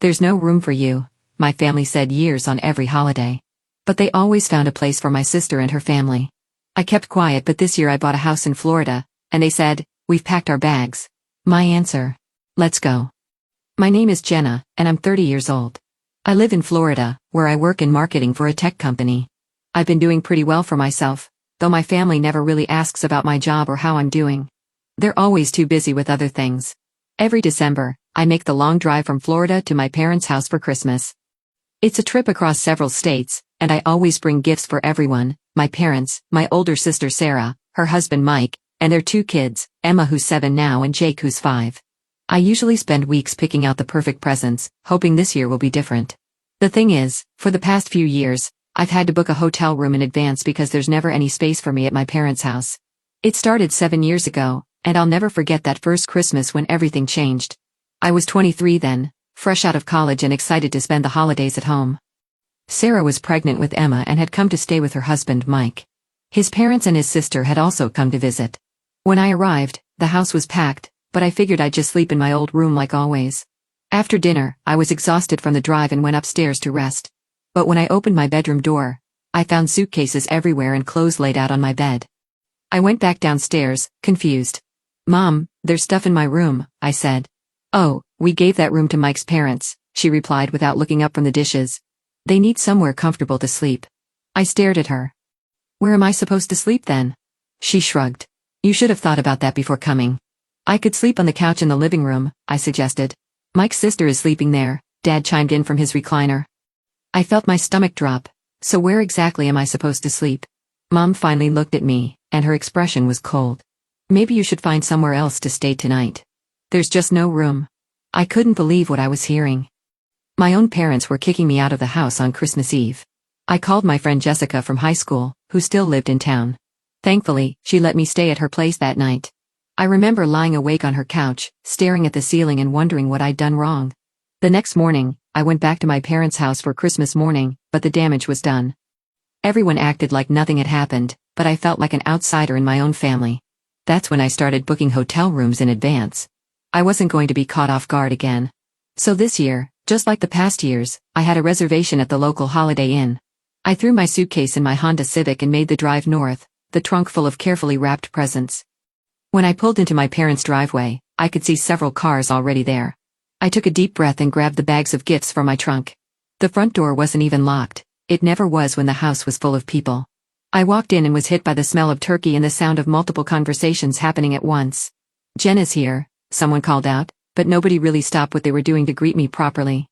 "There's no room for you," my family said years on every holiday. But they always found a place for my sister and her family. I kept quiet, but this year I bought a house in Florida, and they said, "We've packed our bags." My answer: let's go. My name is Jenna, and I'm 30 years old. I live in Florida, where I work in marketing for a tech company. I've been doing pretty well for myself, though my family never really asks about my job or how I'm doing. They're always too busy with other things. Every December, I make the long drive from Florida to my parents' house for Christmas. It's a trip across several states, and I always bring gifts for everyone: my parents, my older sister Sarah, her husband Mike, and their 2 kids, Emma who's 7 now and Jake who's 5. I usually spend weeks picking out the perfect presents, hoping this year will be different. The thing is, for the past few years, I've had to book a hotel room in advance because there's never any space for me at my parents' house. It started 7 years ago, and I'll never forget that first Christmas when everything changed. I was 23 then, fresh out of college and excited to spend the holidays at home. Sarah was pregnant with Emma and had come to stay with her husband Mike. His parents and his sister had also come to visit. When I arrived, the house was packed, but I figured I'd just sleep in my old room like always. After dinner, I was exhausted from the drive and went upstairs to rest. But when I opened my bedroom door, I found suitcases everywhere and clothes laid out on my bed. I went back downstairs, confused. "Mom, there's stuff in my room," I said. "Oh, we gave that room to Mike's parents," she replied without looking up from the dishes. "They need somewhere comfortable to sleep." I stared at her. "Where am I supposed to sleep then?" She shrugged. "You should have thought about that before coming." "I could sleep on the couch in the living room," I suggested. "Mike's sister is sleeping there," Dad chimed in from his recliner. I felt my stomach drop. So where exactly am I supposed to sleep? Mom finally looked at me, and her expression was cold. "Maybe you should find somewhere else to stay tonight. There's just no room." I couldn't believe what I was hearing. My own parents were kicking me out of the house on Christmas Eve. I called my friend Jessica from high school, who still lived in town. Thankfully, she let me stay at her place that night. I remember lying awake on her couch, staring at the ceiling and wondering what I'd done wrong. The next morning, I went back to my parents' house for Christmas morning, but the damage was done. Everyone acted like nothing had happened, but I felt like an outsider in my own family. That's when I started booking hotel rooms in advance. I wasn't going to be caught off guard again. So this year, just like the past years, I had a reservation at the local Holiday Inn. I threw my suitcase in my Honda Civic and made the drive north, the trunk full of carefully wrapped presents. When I pulled into my parents' driveway, I could see several cars already there. I took a deep breath and grabbed the bags of gifts from my trunk. The front door wasn't even locked. It never was when the house was full of people. I walked in and was hit by the smell of turkey and the sound of multiple conversations happening at once. "Jenna's here," someone called out, but nobody really stopped what they were doing to greet me properly.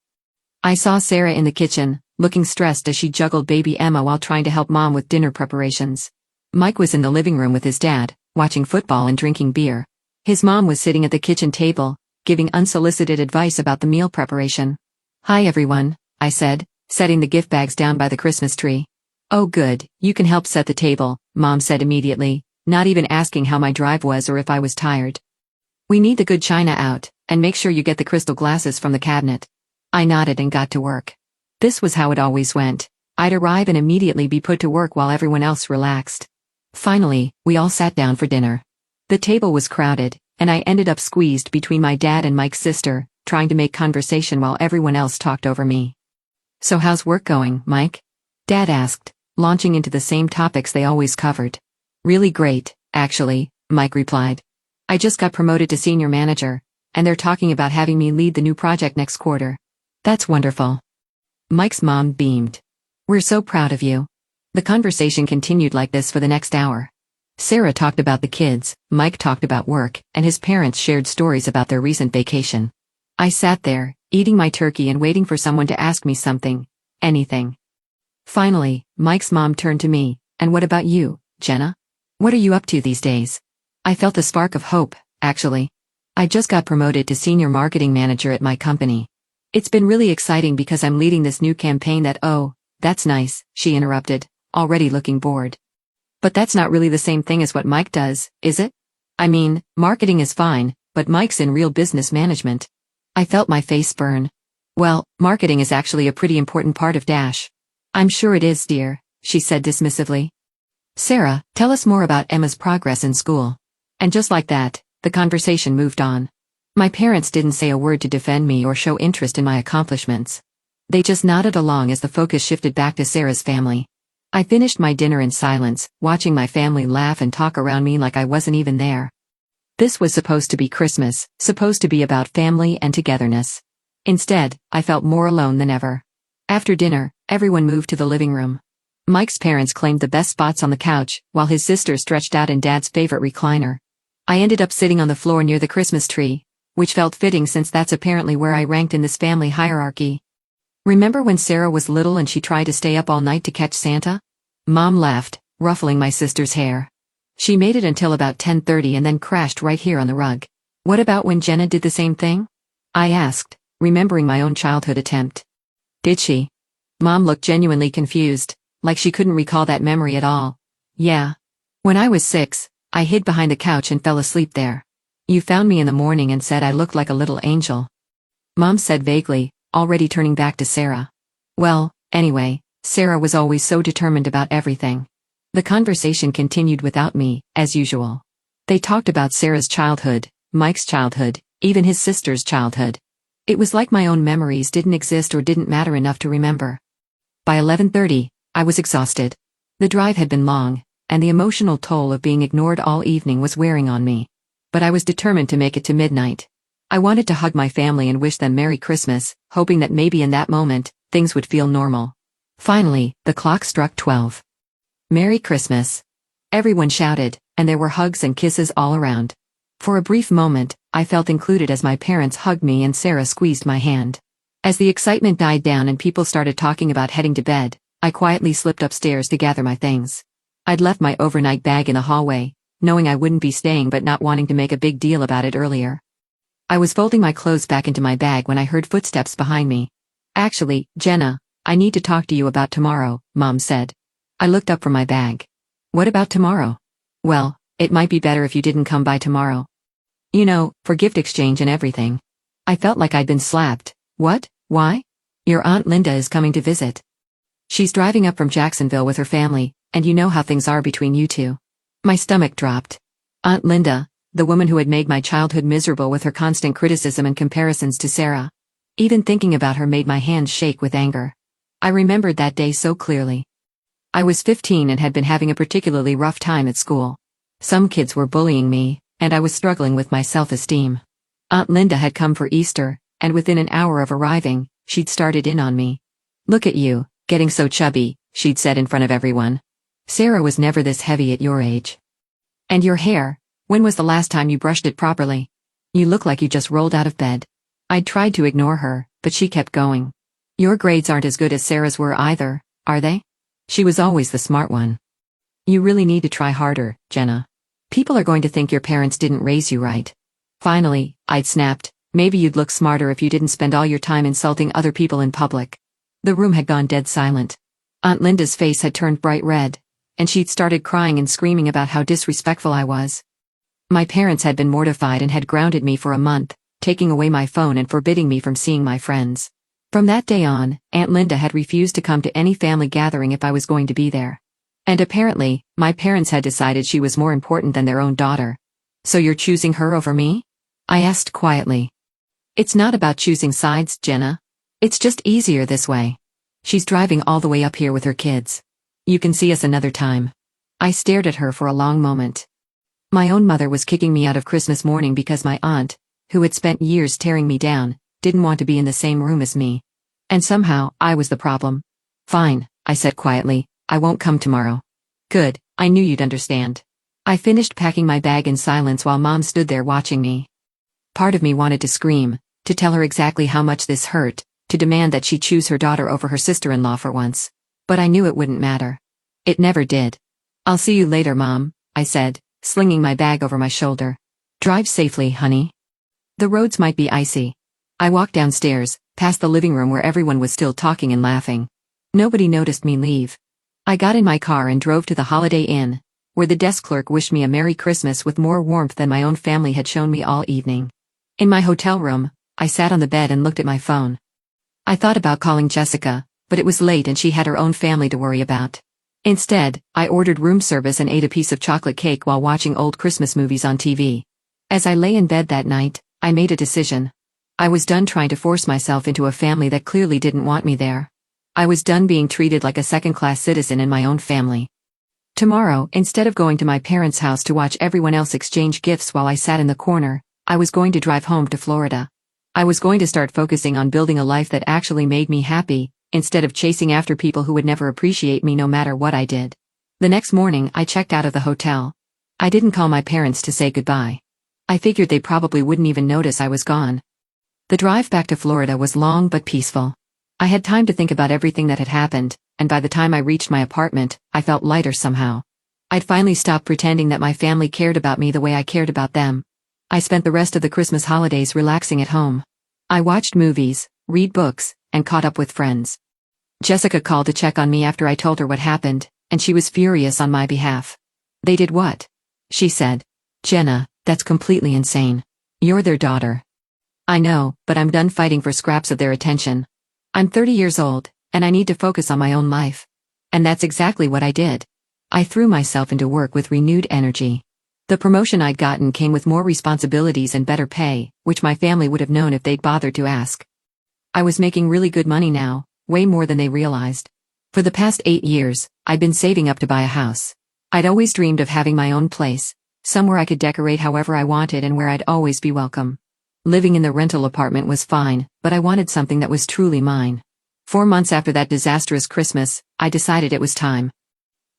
I saw Sarah in the kitchen, looking stressed as she juggled baby Emma while trying to help Mom with dinner preparations. Mike was in the living room with his dad, watching football and drinking beer. His mom was sitting at the kitchen table, giving unsolicited advice about the meal preparation. "Hi everyone," I said, setting the gift bags down by the Christmas tree. "Oh good, you can help set the table," Mom said immediately, not even asking how my drive was or if I was tired. "We need the good china out, and make sure you get the crystal glasses from the cabinet." I nodded and got to work. This was how it always went. I'd arrive and immediately be put to work while everyone else relaxed. Finally, we all sat down for dinner. The table was crowded, and I ended up squeezed between my dad and Mike's sister, trying to make conversation while everyone else talked over me. "So how's work going, Mike?" Dad asked, launching into the same topics they always covered. "Really great, actually," Mike replied. "I just got promoted to senior manager, and they're talking about having me lead the new project next quarter." "That's wonderful." Mike's mom beamed. "We're so proud of you." The conversation continued like this for the next hour. Sarah talked about the kids, Mike talked about work, and his parents shared stories about their recent vacation. I sat there, eating my turkey and waiting for someone to ask me something. Anything. Finally, Mike's mom turned to me. "And what about you, Jenna? What are you up to these days?" I felt a spark of hope, actually. I just got promoted to senior marketing manager at my company. It's been really exciting because I'm leading this new campaign that— "Oh, that's nice," she interrupted, already looking bored. "But that's not really the same thing as what Mike does, is it? I mean, marketing is fine, but Mike's in real business management." I felt my face burn. "Well, marketing is actually a pretty important part of Dash." "I'm sure it is, dear," she said dismissively. "Sarah, tell us more about Emma's progress in school." And just like that, the conversation moved on. My parents didn't say a word to defend me or show interest in my accomplishments. They just nodded along as the focus shifted back to Sarah's family. I finished my dinner in silence, watching my family laugh and talk around me like I wasn't even there. This was supposed to be Christmas, supposed to be about family and togetherness. Instead, I felt more alone than ever. After dinner, everyone moved to the living room. Mike's parents claimed the best spots on the couch, while his sister stretched out in Dad's favorite recliner. I ended up sitting on the floor near the Christmas tree, which felt fitting since that's apparently where I ranked in this family hierarchy. Remember when Sarah was little and she tried to stay up all night to catch Santa? Mom laughed, ruffling my sister's hair. She made it until about 10:30 and then crashed right here on the rug. What about when Jenna did the same thing? I asked, remembering my own childhood attempt. Did she? Mom looked genuinely confused, like she couldn't recall that memory at all. Yeah. When I was 6, I hid behind the couch and fell asleep there. You found me in the morning and said I looked like a little angel. Mom said vaguely, already turning back to Sarah. Well, anyway, Sarah was always so determined about everything. The conversation continued without me, as usual. They talked about Sarah's childhood, Mike's childhood, even his sister's childhood. It was like my own memories didn't exist or didn't matter enough to remember. By 11:30, I was exhausted. The drive had been long, and the emotional toll of being ignored all evening was wearing on me. But I was determined to make it to midnight. I wanted to hug my family and wish them Merry Christmas, hoping that maybe in that moment, things would feel normal. Finally, the clock struck 12. Merry Christmas. Everyone shouted, and there were hugs and kisses all around. For a brief moment, I felt included as my parents hugged me and Sarah squeezed my hand. As the excitement died down and people started talking about heading to bed, I quietly slipped upstairs to gather my things. I'd left my overnight bag in the hallway, knowing I wouldn't be staying but not wanting to make a big deal about it earlier. I was folding my clothes back into my bag when I heard footsteps behind me. Actually, Jenna, I need to talk to you about tomorrow, Mom said. I looked up from my bag. What about tomorrow? Well, it might be better if you didn't come by tomorrow. You know, for gift exchange and everything. I felt like I'd been slapped. What? Why? Your Aunt Linda is coming to visit. She's driving up from Jacksonville with her family, and you know how things are between you two. My stomach dropped. Aunt Linda, the woman who had made my childhood miserable with her constant criticism and comparisons to Sarah. Even thinking about her made my hands shake with anger. I remembered that day so clearly. I was 15 and had been having a particularly rough time at school. Some kids were bullying me, and I was struggling with my self-esteem. Aunt Linda had come for Easter, and within an hour of arriving, she'd started in on me. Look at you, getting so chubby, she'd said in front of everyone. Sarah was never this heavy at your age. And your hair, when was the last time you brushed it properly? You look like you just rolled out of bed. I'd tried to ignore her, but she kept going. Your grades aren't as good as Sarah's were either, are they? She was always the smart one. You really need to try harder, Jenna. People are going to think your parents didn't raise you right. Finally, I'd snapped, maybe you'd look smarter if you didn't spend all your time insulting other people in public. The room had gone dead silent. Aunt Linda's face had turned bright red, and she'd started crying and screaming about how disrespectful I was. My parents had been mortified and had grounded me for a month, taking away my phone and forbidding me from seeing my friends. From that day on, Aunt Linda had refused to come to any family gathering if I was going to be there. And apparently, my parents had decided she was more important than their own daughter. So you're choosing her over me? I asked quietly. It's not about choosing sides, Jenna. It's just easier this way. She's driving all the way up here with her kids. You can see us another time. I stared at her for a long moment. My own mother was kicking me out of Christmas morning because my aunt, who had spent years tearing me down, didn't want to be in the same room as me. And somehow, I was the problem. Fine, I said quietly, I won't come tomorrow. Good, I knew you'd understand. I finished packing my bag in silence while Mom stood there watching me. Part of me wanted to scream, to tell her exactly how much this hurt, to demand that she choose her daughter over her sister-in-law for once. But I knew it wouldn't matter. It never did. I'll see you later, Mom, I said, slinging my bag over my shoulder. Drive safely, honey. The roads might be icy. I walked downstairs, past the living room where everyone was still talking and laughing. Nobody noticed me leave. I got in my car and drove to the Holiday Inn, where the desk clerk wished me a Merry Christmas with more warmth than my own family had shown me all evening. In my hotel room, I sat on the bed and looked at my phone. I thought about calling Jessica, but it was late and she had her own family to worry about. Instead, I ordered room service and ate a piece of chocolate cake while watching old Christmas movies on TV. As I lay in bed that night, I made a decision. I was done trying to force myself into a family that clearly didn't want me there. I was done being treated like a second-class citizen in my own family. Tomorrow, instead of going to my parents' house to watch everyone else exchange gifts while I sat in the corner, I was going to drive home to Florida. I was going to start focusing on building a life that actually made me happy, instead of chasing after people who would never appreciate me no matter what I did. The next morning, I checked out of the hotel. I didn't call my parents to say goodbye. I figured they probably wouldn't even notice I was gone. The drive back to Florida was long but peaceful. I had time to think about everything that had happened, and by the time I reached my apartment, I felt lighter somehow. I'd finally stopped pretending that my family cared about me the way I cared about them. I spent the rest of the Christmas holidays relaxing at home. I watched movies, read books, and caught up with friends. Jessica called to check on me after I told her what happened, and she was furious on my behalf. "They did what?" she said. "Jenna, that's completely insane. You're their daughter." "I know, but I'm done fighting for scraps of their attention. I'm 30 years old, and I need to focus on my own life." And that's exactly what I did. I threw myself into work with renewed energy. The promotion I'd gotten came with more responsibilities and better pay, which my family would have known if they'd bothered to ask. I was making really good money now, way more than they realized. For the past 8 years, I'd been saving up to buy a house. I'd always dreamed of having my own place, somewhere I could decorate however I wanted and where I'd always be welcome. Living in the rental apartment was fine, but I wanted something that was truly mine. 4 months after that disastrous Christmas, I decided it was time.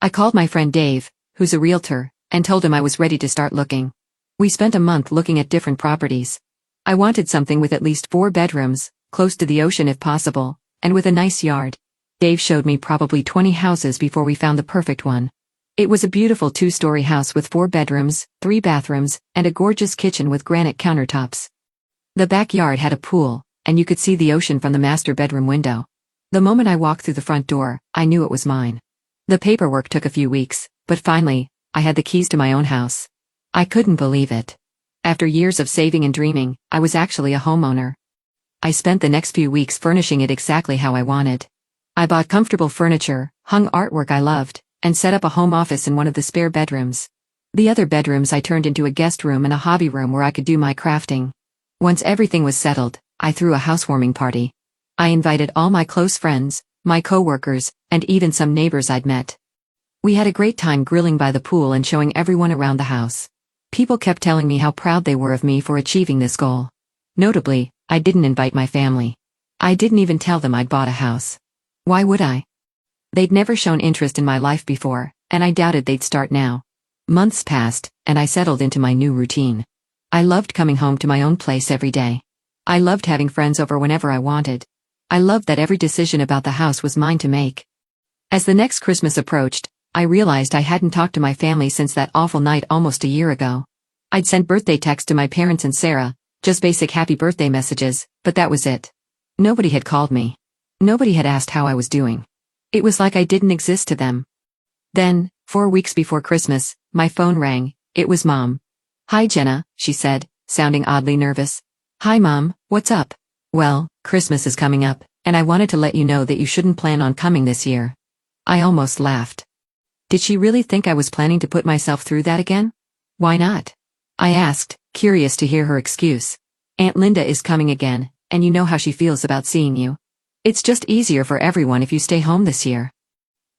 I called my friend Dave, who's a realtor, and told him I was ready to start looking. We spent a month looking at different properties. I wanted something with at least 4 bedrooms, close to the ocean if possible, and with a nice yard. Dave showed me probably 20 houses before we found the perfect one. It was a beautiful 2-story house with 4 bedrooms, 3 bathrooms, and a gorgeous kitchen with granite countertops. The backyard had a pool, and you could see the ocean from the master bedroom window. The moment I walked through the front door, I knew it was mine. The paperwork took a few weeks, but finally, I had the keys to my own house. I couldn't believe it. After years of saving and dreaming, I was actually a homeowner. I spent the next few weeks furnishing it exactly how I wanted. I bought comfortable furniture, hung artwork I loved, and set up a home office in one of the spare bedrooms. The other bedrooms I turned into a guest room and a hobby room where I could do my crafting. Once everything was settled, I threw a housewarming party. I invited all my close friends, my coworkers, and even some neighbors I'd met. We had a great time grilling by the pool and showing everyone around the house. People kept telling me how proud they were of me for achieving this goal. Notably, I didn't invite my family. I didn't even tell them I'd bought a house. Why would I? They'd never shown interest in my life before, and I doubted they'd start now. Months passed, and I settled into my new routine. I loved coming home to my own place every day. I loved having friends over whenever I wanted. I loved that every decision about the house was mine to make. As the next Christmas approached, I realized I hadn't talked to my family since that awful night almost a year ago. I'd sent birthday texts to my parents and Sarah, just basic happy birthday messages, but that was it. Nobody had called me. Nobody had asked how I was doing. It was like I didn't exist to them. Then, 4 weeks before Christmas, my phone rang. It was Mom. "Hi Jenna," she said, sounding oddly nervous. "Hi Mom, what's up?" "Well, Christmas is coming up, and I wanted to let you know that you shouldn't plan on coming this year." I almost laughed. Did she really think I was planning to put myself through that again? "Why not?" I asked, curious to hear her excuse. "Aunt Linda is coming again, and you know how she feels about seeing you. It's just easier for everyone if you stay home this year."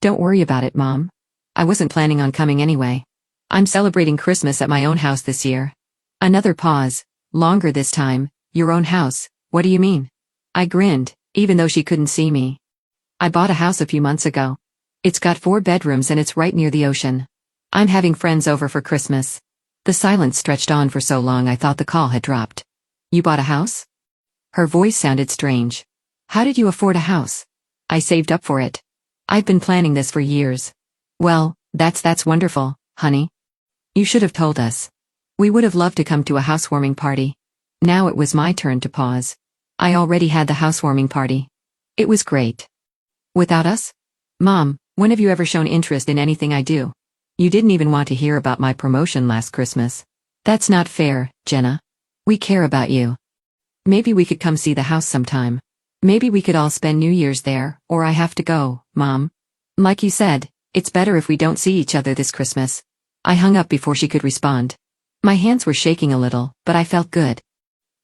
"Don't worry about it, Mom. I wasn't planning on coming anyway. I'm celebrating Christmas at my own house this year." Another pause, longer this time. "Your own house, what do you mean?" I grinned, even though she couldn't see me. "I bought a house a few months ago. It's got 4 bedrooms and it's right near the ocean. I'm having friends over for Christmas." The silence stretched on for so long I thought the call had dropped. "You bought a house?" Her voice sounded strange. "How did you afford a house?" "I saved up for it. I've been planning this for years." "Well, that's wonderful, honey. You should have told us. We would have loved to come to a housewarming party." Now it was my turn to pause. I already had the housewarming party. It was great. "Without us?" "Mom, when have you ever shown interest in anything I do? You didn't even want to hear about my promotion last Christmas." "That's not fair, Jenna. We care about you. Maybe we could come see the house sometime. Maybe we could all spend New Year's there, or I have to go, Mom. Like you said, it's better if we don't see each other this Christmas." I hung up before she could respond. My hands were shaking a little, but I felt good.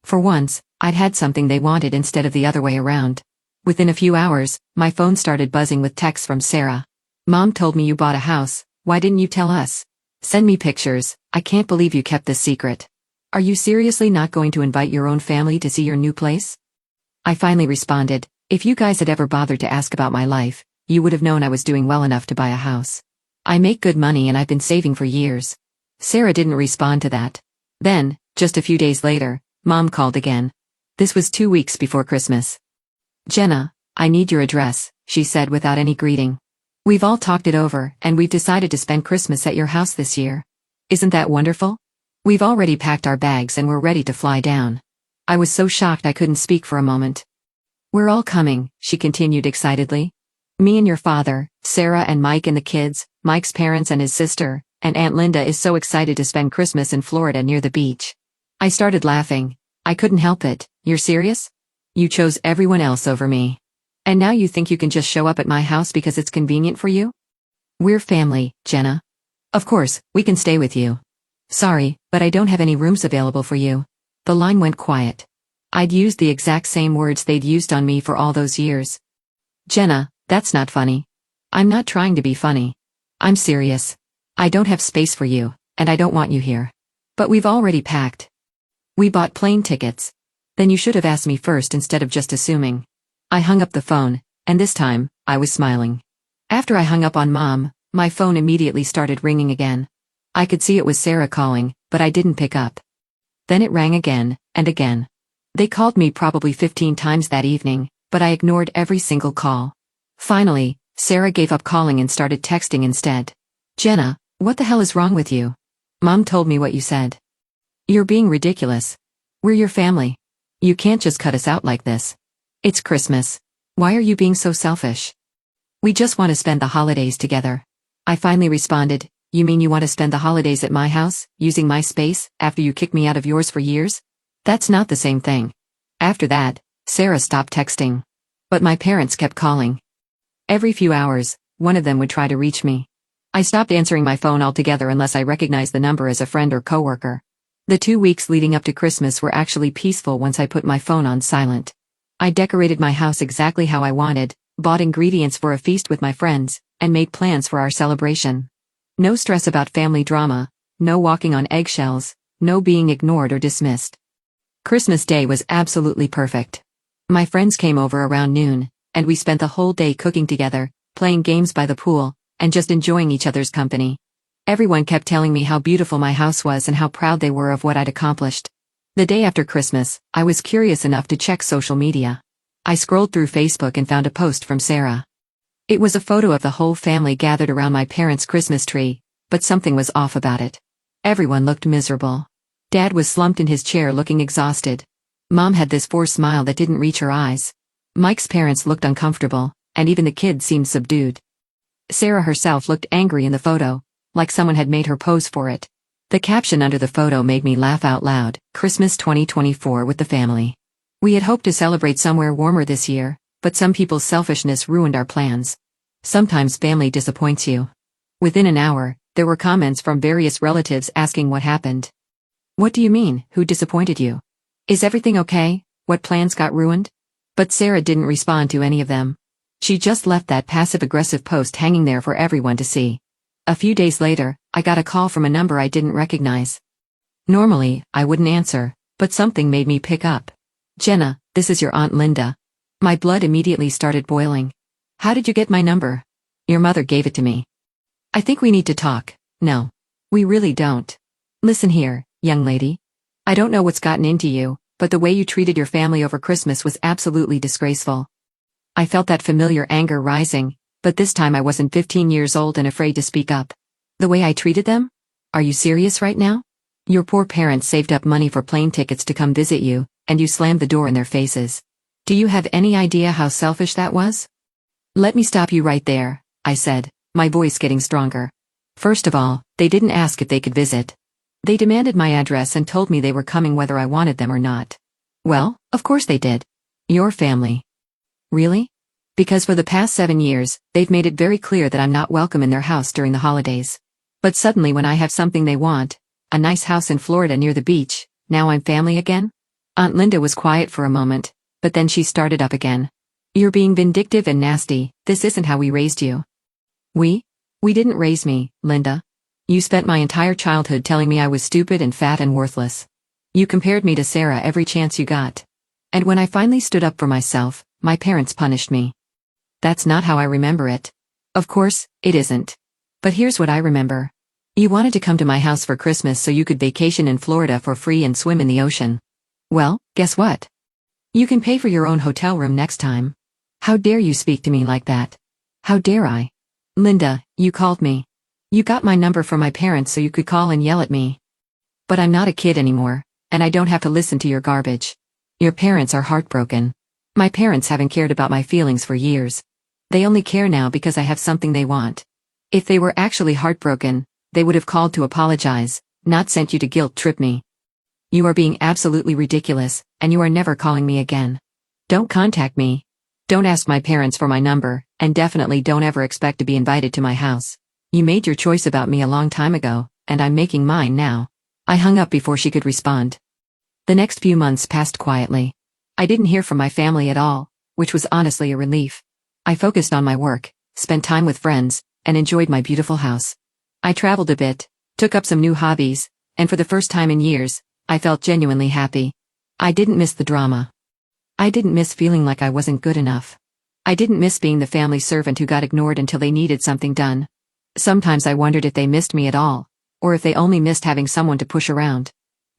For once, I'd had something they wanted instead of the other way around. Within a few hours, my phone started buzzing with texts from Sarah. Mom told me you bought a house, why didn't you tell us? Send me pictures, I can't believe you kept this secret. Are you seriously not going to invite your own family to see your new place? I finally responded, if you guys had ever bothered to ask about my life, you would have known I was doing well enough to buy a house. I make good money and I've been saving for years. Sarah didn't respond to that. Then, just a few days later, Mom called again. This was 2 weeks before Christmas. Jenna, I need your address, she said without any greeting. We've all talked it over and we've decided to spend Christmas at your house this year. Isn't that wonderful? We've already packed our bags and we're ready to fly down. I was so shocked I couldn't speak for a moment. We're all coming, she continued excitedly. Me and your father, Sarah and Mike and the kids, Mike's parents and his sister, and Aunt Linda is so excited to spend Christmas in Florida near the beach. I started laughing. I couldn't help it. You're serious? You chose everyone else over me. And now you think you can just show up at my house because it's convenient for you? We're family, Jenna. Of course, we can stay with you. Sorry, but I don't have any rooms available for you. The line went quiet. I'd used the exact same words they'd used on me for all those years. Jenna, that's not funny. I'm not trying to be funny. I'm serious. I don't have space for you, and I don't want you here. But we've already packed. We bought plane tickets. Then you should have asked me first instead of just assuming. I hung up the phone, and this time, I was smiling. After I hung up on Mom, my phone immediately started ringing again. I could see it was Sarah calling, but I didn't pick up. Then it rang again, and again. They called me probably 15 times that evening, but I ignored every single call. Finally, Sarah gave up calling and started texting instead. Jenna, what the hell is wrong with you? Mom told me what you said. You're being ridiculous. We're your family. You can't just cut us out like this. It's Christmas. Why are you being so selfish? We just want to spend the holidays together. I finally responded, you mean you want to spend the holidays at my house, using my space, after you kicked me out of yours for years? That's not the same thing. After that, Sarah stopped texting. But my parents kept calling. Every few hours, one of them would try to reach me. I stopped answering my phone altogether unless I recognized the number as a friend or coworker. The 2 weeks leading up to Christmas were actually peaceful once I put my phone on silent. I decorated my house exactly how I wanted, bought ingredients for a feast with my friends, and made plans for our celebration. No stress about family drama, no walking on eggshells, no being ignored or dismissed. Christmas Day was absolutely perfect. My friends came over around noon, and we spent the whole day cooking together, playing games by the pool, and just enjoying each other's company. Everyone kept telling me how beautiful my house was and how proud they were of what I'd accomplished. The day after Christmas, I was curious enough to check social media. I scrolled through Facebook and found a post from Sarah. It was a photo of the whole family gathered around my parents' Christmas tree, but something was off about it. Everyone looked miserable. Dad was slumped in his chair looking exhausted. Mom had this forced smile that didn't reach her eyes. Mike's parents looked uncomfortable, and even the kids seemed subdued. Sarah herself looked angry in the photo, like someone had made her pose for it. The caption under the photo made me laugh out loud, Christmas 2024 with the family. We had hoped to celebrate somewhere warmer this year, but some people's selfishness ruined our plans. Sometimes family disappoints you. Within an hour, there were comments from various relatives asking what happened. What do you mean, who disappointed you? Is everything okay? What plans got ruined? But Sarah didn't respond to any of them. She just left that passive-aggressive post hanging there for everyone to see. A few days later, I got a call from a number I didn't recognize. Normally, I wouldn't answer, but something made me pick up. Jenna, this is your Aunt Linda. My blood immediately started boiling. How did you get my number? Your mother gave it to me. I think we need to talk. No. We really don't. Listen here, young lady. I don't know what's gotten into you, but the way you treated your family over Christmas was absolutely disgraceful. I felt that familiar anger rising, but this time I wasn't 15 years old and afraid to speak up. The way I treated them? Are you serious right now? Your poor parents saved up money for plane tickets to come visit you, and you slammed the door in their faces. Do you have any idea how selfish that was? Let me stop you right there, I said, my voice getting stronger. First of all, they didn't ask if they could visit. They demanded my address and told me they were coming whether I wanted them or not. Well, of course they did. Your family. Really? Because for the past 7 years, they've made it very clear that I'm not welcome in their house during the holidays. But suddenly when I have something they want, a nice house in Florida near the beach, now I'm family again? Aunt Linda was quiet for a moment, but then she started up again. You're being vindictive and nasty. This isn't how we raised you. We didn't raise me, Linda. You spent my entire childhood telling me I was stupid and fat and worthless. You compared me to Sarah every chance you got. And when I finally stood up for myself, my parents punished me. That's not how I remember it. Of course, it isn't. But here's what I remember. You wanted to come to my house for Christmas so you could vacation in Florida for free and swim in the ocean. Well, guess what? You can pay for your own hotel room next time. How dare you speak to me like that? How dare I? Linda, you called me. You got my number from my parents so you could call and yell at me. But I'm not a kid anymore, and I don't have to listen to your garbage. Your parents are heartbroken. My parents haven't cared about my feelings for years. They only care now because I have something they want. If they were actually heartbroken, they would have called to apologize, not sent you to guilt trip me. You are being absolutely ridiculous, and you are never calling me again. Don't contact me. Don't ask my parents for my number, and definitely don't ever expect to be invited to my house. You made your choice about me a long time ago, and I'm making mine now. I hung up before she could respond. The next few months passed quietly. I didn't hear from my family at all, which was honestly a relief. I focused on my work, spent time with friends, and enjoyed my beautiful house. I traveled a bit, took up some new hobbies, and for the first time in years, I felt genuinely happy. I didn't miss the drama. I didn't miss feeling like I wasn't good enough. I didn't miss being the family servant who got ignored until they needed something done. Sometimes I wondered if they missed me at all, or if they only missed having someone to push around.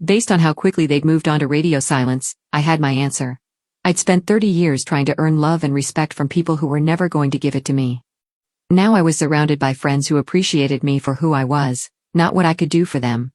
Based on how quickly they'd moved on to radio silence, I had my answer. I'd spent 30 years trying to earn love and respect from people who were never going to give it to me. Now I was surrounded by friends who appreciated me for who I was, not what I could do for them.